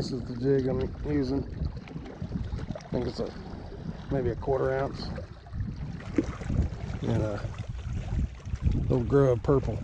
This is the jig I'm using. I think it's maybe a 1/4 ounce. And a little grub purple.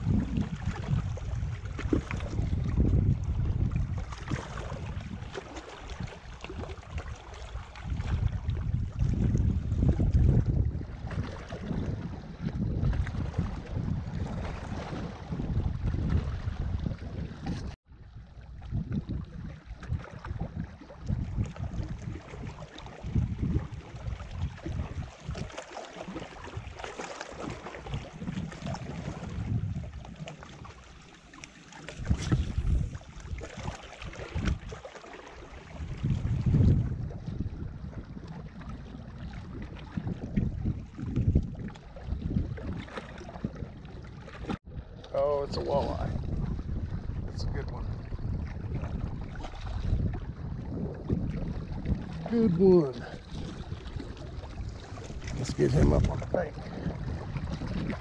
Oh, it's a walleye. That's a good one. Good one. Let's get him up on the bank.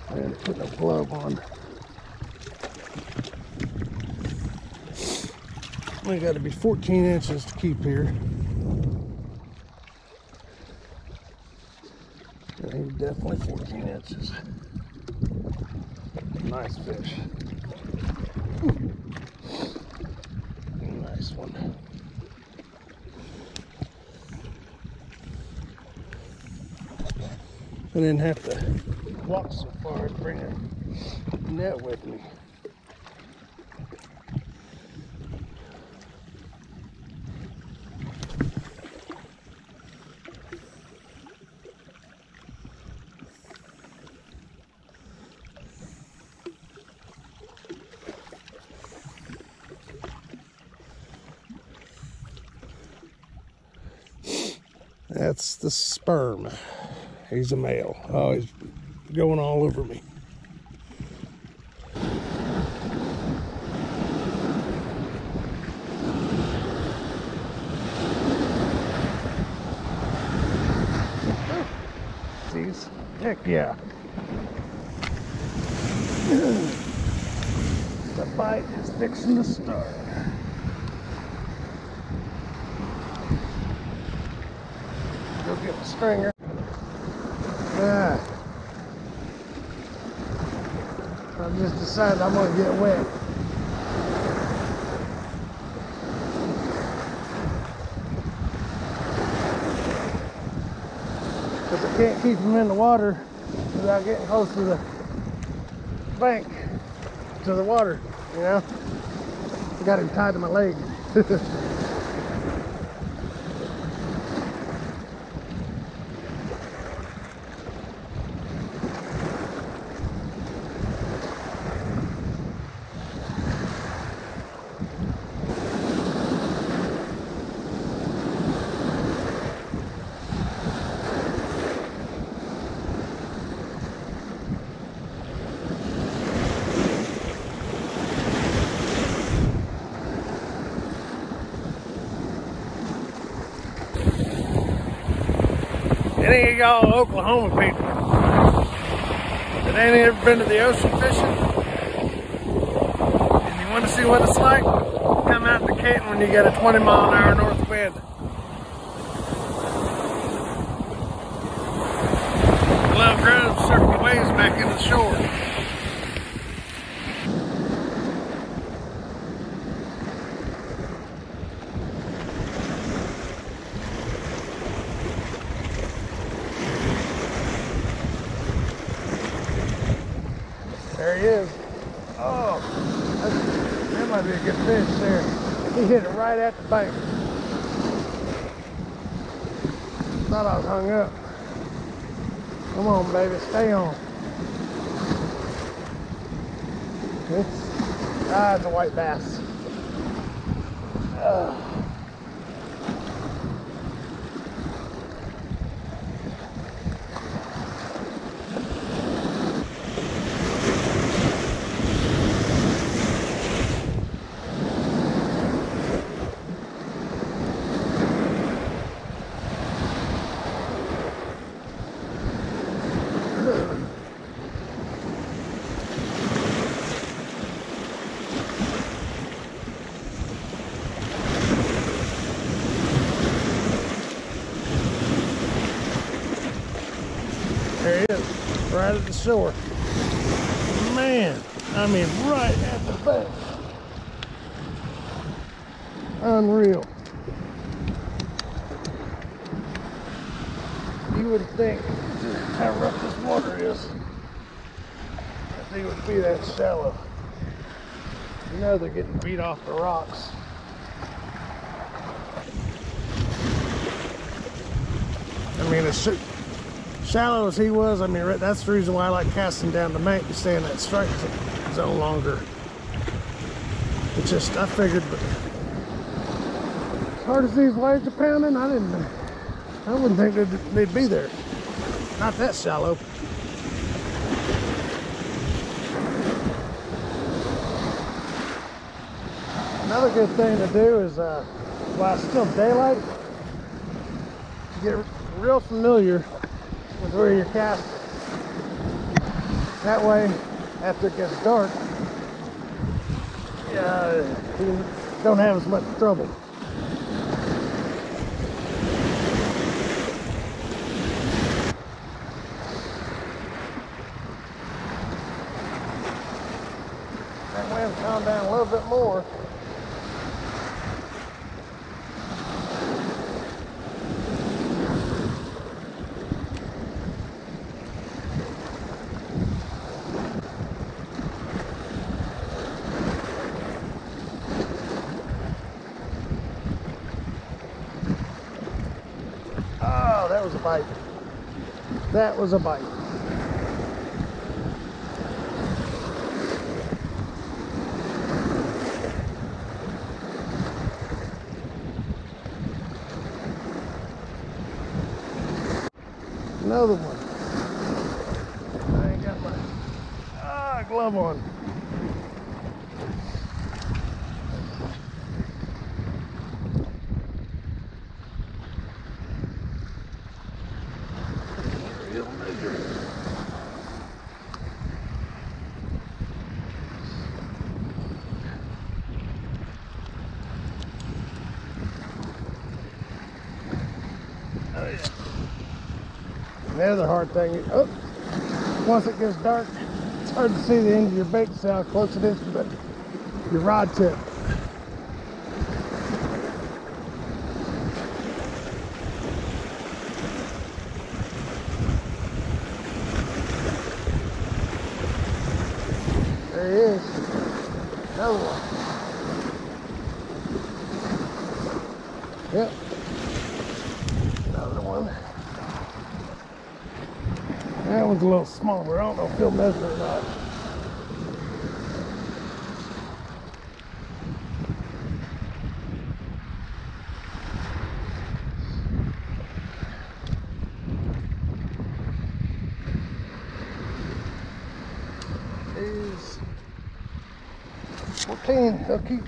I didn't put no glove on. We got to be 14 inches to keep here. Yeah, he's definitely 14 inches. Nice fish. Nice one. I didn't have to walk so far to bring a net with me. That's the sperm. He's a male. Oh, he's going all over me. These, heck yeah. The bite is fixing to start. Go get the stringer. I just decided I'm gonna get wet. Because I can't keep them in the water without getting close to the bank, to the water, you know? I got him tied to my leg. Any of y'all Oklahoma people that ain't ever been to the ocean fishing and you want to see what it's like, come out to Canton when you get a 20-mile-an-hour north wind. The little grubs circle waves back in the shore. There he is. Oh, that might be a good fish there. He hit it right at the bank. Thought I was hung up. Come on, baby, stay on. It's a white bass. is, right at the shore. Man, I mean right at the bank. Unreal. You would think how rough this water is, I think it would be that shallow. You know they're getting beat off the rocks. I mean, as shallow as he was, I mean, that's the reason why I like casting down the bank to stay in that strike zone longer. It's just, I figured, but as hard as these waves are pounding, I wouldn't think they'd be there. Not that shallow. Another good thing to do is, while it's still daylight, get real familiar with where you're casting. That way, after it gets dark, you don't have as much trouble. That wind's calmed down a little bit more. Oh, that was a bite. That was a bite. Another one. I ain't got my glove on. Oh yeah. The other hard thing is, once it gets dark, it's hard to see the end of your bait to see how close it is to your rod tip. There he is. Another one. Yep. Another one. That one's a little smaller. I don't know if he'll measure or not. He's 14. He'll keep.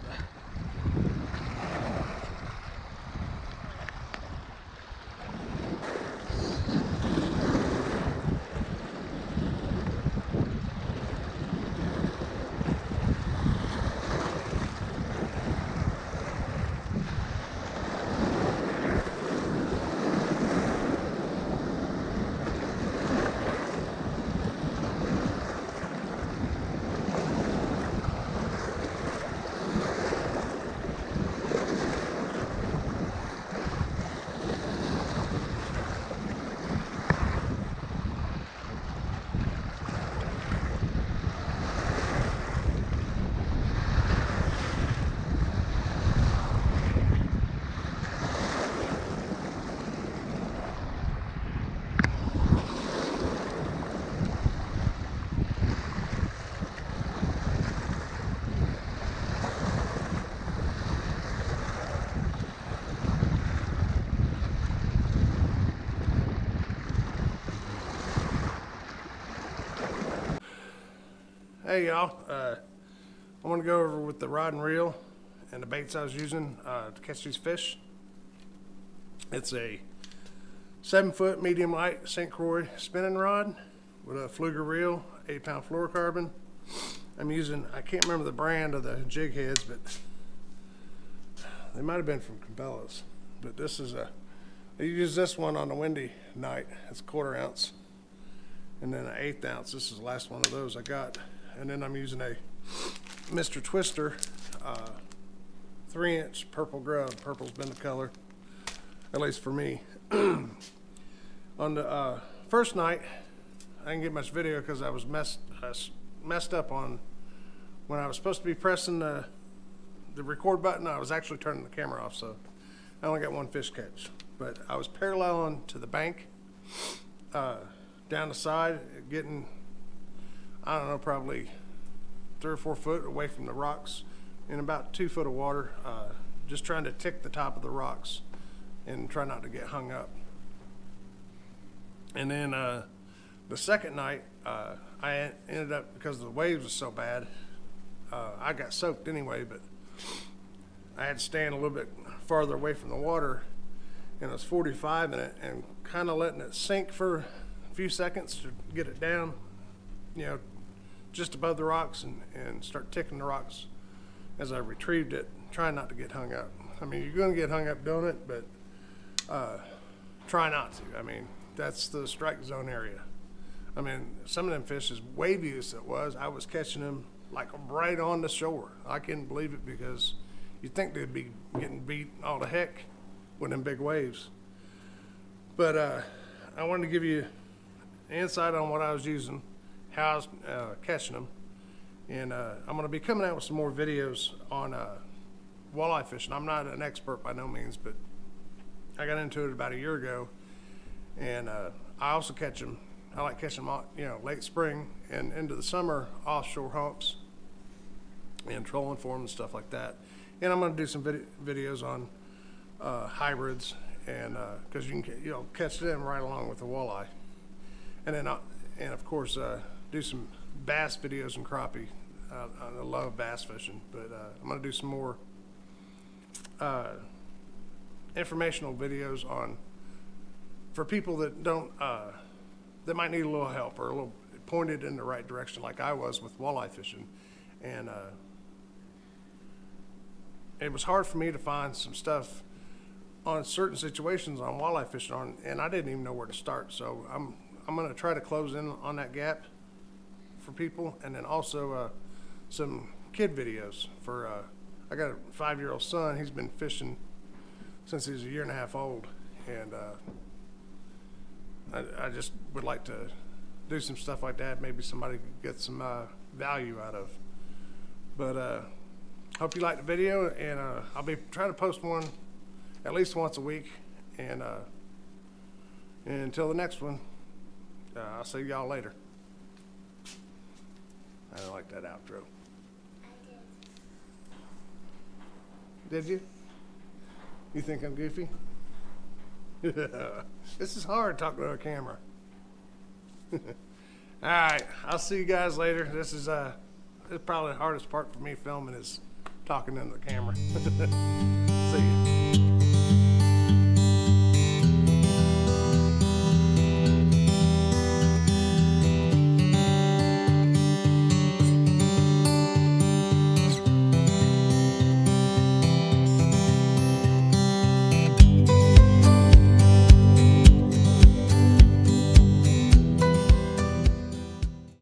Hey y'all, I want to go over with the rod and reel and the baits I was using to catch these fish. It's a 7-foot medium light St. Croix spinning rod with a fluger reel, 8-pound fluorocarbon. I'm using, I can't remember the brand of the jig heads, but they might have been from Cabela's. But this is I use this one on a windy night. It's a 1/4 ounce. and then an 1/8 ounce. This is the last one of those I got. And then I'm using a Mr. Twister 3-inch purple grub. Purple's been the color, at least for me. On the first night, I didn't get much video because I was messed up on when I was supposed to be pressing the record button. I was actually turning the camera off, so I only got one fish catch. But I was paralleling to the bank, down the side, getting, I don't know, probably 3 or 4 foot away from the rocks in about 2 foot of water, just trying to tick the top of the rocks and try not to get hung up. And then the second night, I ended up, because the waves were so bad, I got soaked anyway, but I had to stand a little bit farther away from the water, and it was 45 in it, and kind of letting it sink for a few seconds to get it down, you know, just above the rocks, and start ticking the rocks as I retrieved it, trying not to get hung up. I mean, you're going to get hung up doing it, but try not to. I mean, that's the strike zone area. I mean, some of them fish, as wavy as it was, I was catching them like right on the shore. I couldn't believe it, because you'd think they'd be getting beat all to heck with them big waves. But I wanted to give you insight on what I was using, how I was catching them. And I'm going to be coming out with some more videos on walleye fishing. I'm not an expert by no means, but I got into it about a year ago. And I also catch them. I like catching them, you know, late spring and into the summer, offshore humps, and trolling for them and stuff like that. And I'm going to do some videos on hybrids, and because you can catch them right along with the walleye. And then and of course do some bass videos and crappie. I love bass fishing, but I'm going to do some more informational videos on, for people that don't, that might need a little help or a little pointed in the right direction, like I was with walleye fishing. And it was hard for me to find some stuff on certain situations on walleye fishing, and I didn't even know where to start. So I'm going to try to close in on that gap for people, and then also some kid videos for. I got a 5-year-old son. He's been fishing since he was 1.5 years old, and I just would like to do some stuff like that. Maybe somebody could get some value out of. But hope you liked the video, and I'll be trying to post one at least once a week. And until the next one, I'll see y'all later. I don't like that outro. I Did you? You think I'm goofy? This is hard talking to a camera. All right, I'll see you guys later. This is probably the hardest part for me filming, is talking into the camera.